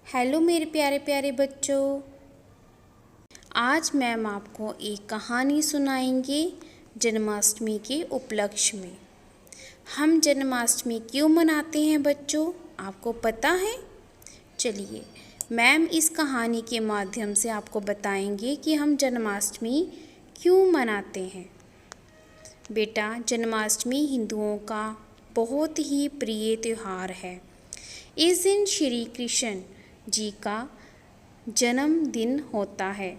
Hello मेरे प्यारे प्यारे बच्चों, आज मैम आपको एक कहानी सुनाएंगे जन्माष्टमी के उपलक्ष्य में। हम जन्माष्टमी क्यों मनाते हैं बच्चों, आपको पता है? चलिए मैम इस कहानी के माध्यम से आपको बताएंगे कि हम जन्माष्टमी क्यों मनाते हैं। बेटा, जन्माष्टमी हिंदुओं का बहुत ही प्रिय त्यौहार है। इस दिन श्री कृष्ण जी का जन्मदिन होता है।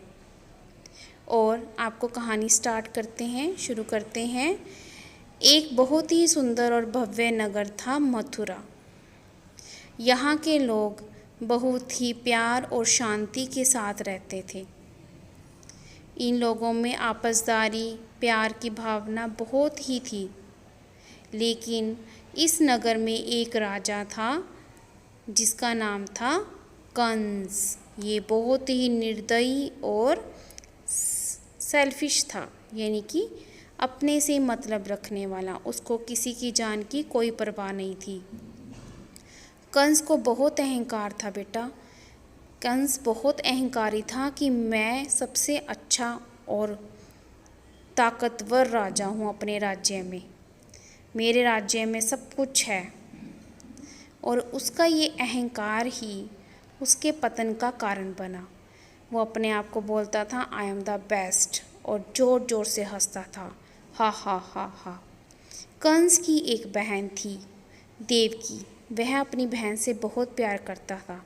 और आपको कहानी शुरू करते हैं। एक बहुत ही सुंदर और भव्य नगर था मथुरा। यहाँ के लोग बहुत ही प्यार और शांति के साथ रहते थे। इन लोगों में आपसदारी, प्यार की भावना बहुत ही थी। लेकिन इस नगर में एक राजा था जिसका नाम था कंस। ये बहुत ही निर्दयी और सेल्फिश था, यानी कि अपने से मतलब रखने वाला। उसको किसी की जान की कोई परवाह नहीं थी। कंस को बहुत अहंकार था बेटा। कंस बहुत अहंकारी था कि मैं सबसे अच्छा और ताकतवर राजा हूँ अपने राज्य में। मेरे राज्य में सब कुछ है। और उसका ये अहंकार ही उसके पतन का कारण बना। वो अपने आप को बोलता था आई एम द बेस्ट और ज़ोर ज़ोर से हंसता था, हा हा हा हा। कंस की एक बहन थी देवकी। वह अपनी बहन से बहुत प्यार करता था।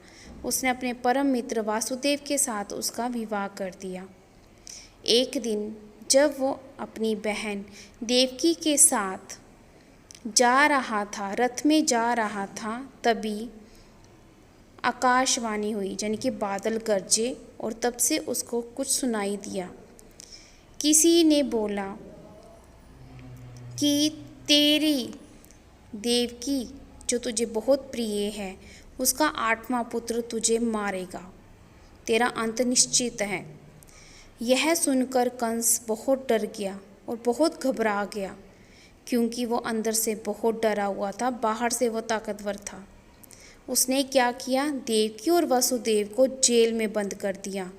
उसने अपने परम मित्र वासुदेव के साथ उसका विवाह कर दिया। एक दिन जब वो अपनी बहन देवकी के साथ जा रहा था, रथ में जा रहा था, तभी आकाशवाणी हुई, यानी कि बादल गरजे और तब से उसको कुछ सुनाई दिया। किसी ने बोला कि तेरी देवकी जो तुझे बहुत प्रिय है, उसका 8वां पुत्र तुझे मारेगा, तेरा अंत निश्चित है। यह सुनकर कंस बहुत डर गया और बहुत घबरा गया, क्योंकि वो अंदर से बहुत डरा हुआ था, बाहर से वो ताकतवर था। उसने क्या किया, देवकी और वसुदेव को जेल में बंद कर दिया।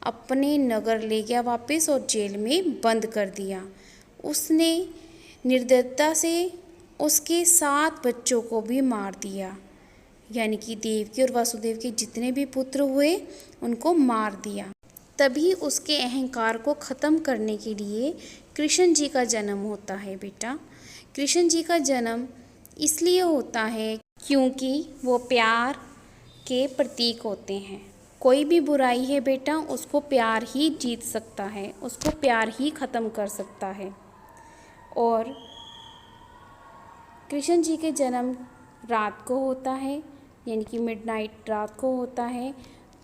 अपने नगर ले गया वापस और जेल में बंद कर दिया। उसने निर्दयता से उसके 7 बच्चों को भी मार दिया, यानी कि देवकी और वसुदेव के जितने भी पुत्र हुए उनको मार दिया। तभी उसके अहंकार को ख़त्म करने के लिए कृष्ण जी का जन्म होता है बेटा। कृष्ण जी का जन्म इसलिए होता है क्योंकि वो प्यार के प्रतीक होते हैं। कोई भी बुराई है बेटा, उसको प्यार ही जीत सकता है, उसको प्यार ही ख़त्म कर सकता है। और कृष्ण जी के जन्म रात को होता है, यानी कि मिडनाइट रात को होता है।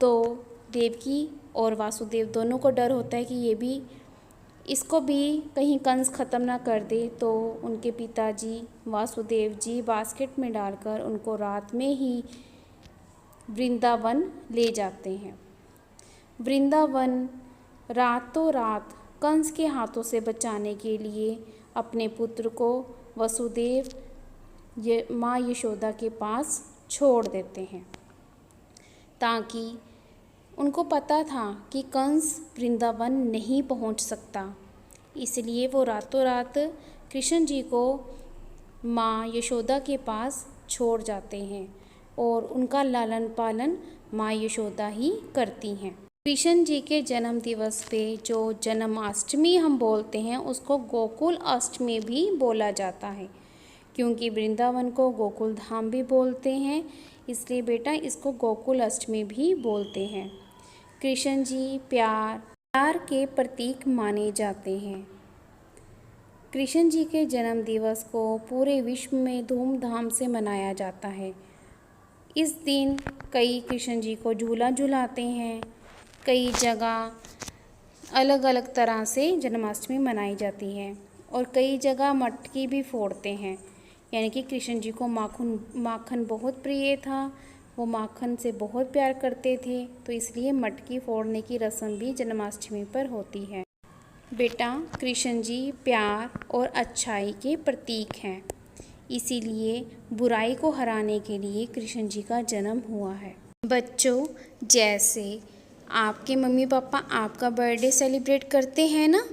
तो देवकी और वासुदेव दोनों को डर होता है कि इसको भी कहीं कंस ख़त्म ना कर दे। तो उनके पिताजी वासुदेव जी बास्केट में डालकर उनको रात में ही वृंदावन ले जाते हैं। वृंदावन रातों रात कंस के हाथों से बचाने के लिए अपने पुत्र को वसुदेव माँ यशोदा के पास छोड़ देते हैं, ताकि उनको पता था कि कंस वृंदावन नहीं पहुंच सकता। इसलिए वो रातों रात कृष्ण जी को माँ यशोदा के पास छोड़ जाते हैं और उनका लालन पालन माँ यशोदा ही करती हैं। कृष्ण जी के जन्म दिवस पे जो जन्माष्टमी हम बोलते हैं, उसको गोकुल अष्टमी भी बोला जाता है, क्योंकि वृंदावन को गोकुल धाम भी बोलते हैं। इसलिए बेटा इसको गोकुल अष्टमी भी बोलते हैं। कृष्ण जी प्यार के प्रतीक माने जाते हैं। कृष्ण जी के जन्म दिवस को पूरे विश्व में धूमधाम से मनाया जाता है। इस दिन कई कृष्ण जी को झूला झुलाते हैं। कई जगह अलग अलग तरह से जन्माष्टमी मनाई जाती है और कई जगह मटकी भी फोड़ते हैं, यानी कि कृष्ण जी को माखन बहुत प्रिय था। वो माखन से बहुत प्यार करते थे, तो इसलिए मटकी फोड़ने की रस्म भी जन्माष्टमी पर होती है। बेटा, कृष्ण जी प्यार और अच्छाई के प्रतीक हैं, इसीलिए बुराई को हराने के लिए कृष्ण जी का जन्म हुआ है। बच्चों, जैसे आपके मम्मी पापा आपका बर्थडे सेलिब्रेट करते हैं ना,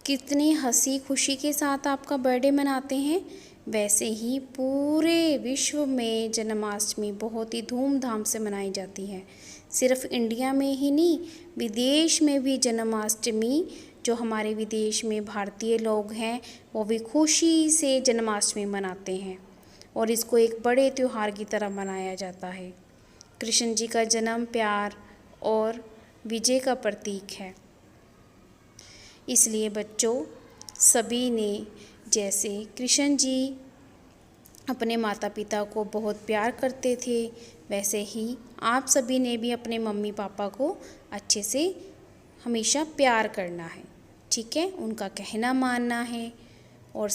कितनी हंसी खुशी के साथ आपका बर्थडे मनाते हैं, वैसे ही पूरे विश्व में जन्माष्टमी बहुत ही धूमधाम से मनाई जाती है। सिर्फ इंडिया में ही नहीं, विदेश में भी जन्माष्टमी, जो हमारे विदेश में भारतीय लोग हैं वो भी खुशी से जन्माष्टमी मनाते हैं और इसको एक बड़े त्यौहार की तरह मनाया जाता है। कृष्ण जी का जन्म प्यार और विजय का प्रतीक है। इसलिए बच्चों, सभी ने, जैसे कृष्ण जी अपने माता पिता को बहुत प्यार करते थे, वैसे ही आप सभी ने भी अपने मम्मी पापा को अच्छे से हमेशा प्यार करना है, ठीक है, उनका कहना मानना है। और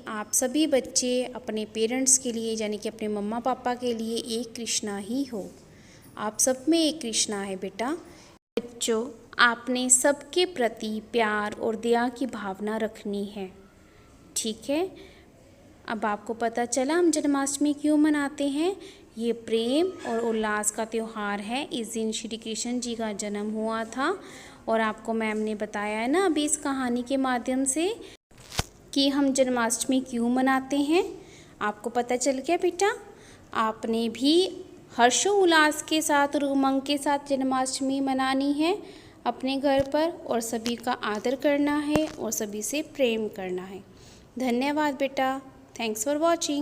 आप सभी बच्चे अपने पेरेंट्स के लिए, यानी कि अपने मम्मा पापा के लिए एक कृष्णा ही हो। आप सब में एक कृष्णा है बेटा। बच्चों, आपने सबके प्रति प्यार और दया की भावना रखनी है, ठीक है। अब आपको पता चला हम जन्माष्टमी क्यों मनाते हैं। ये प्रेम और उल्लास का त्यौहार है। इस दिन श्री कृष्ण जी का जन्म हुआ था और आपको मैम ने बताया है ना अभी इस कहानी के माध्यम से कि हम जन्माष्टमी क्यों मनाते हैं। आपको पता चल गया बेटा। आपने भी हर्षोल्लास के साथ और उमंग के साथ जन्माष्टमी मनानी है अपने घर पर, और सभी का आदर करना है और सभी से प्रेम करना है। धन्यवाद बेटा। Thanks for watching.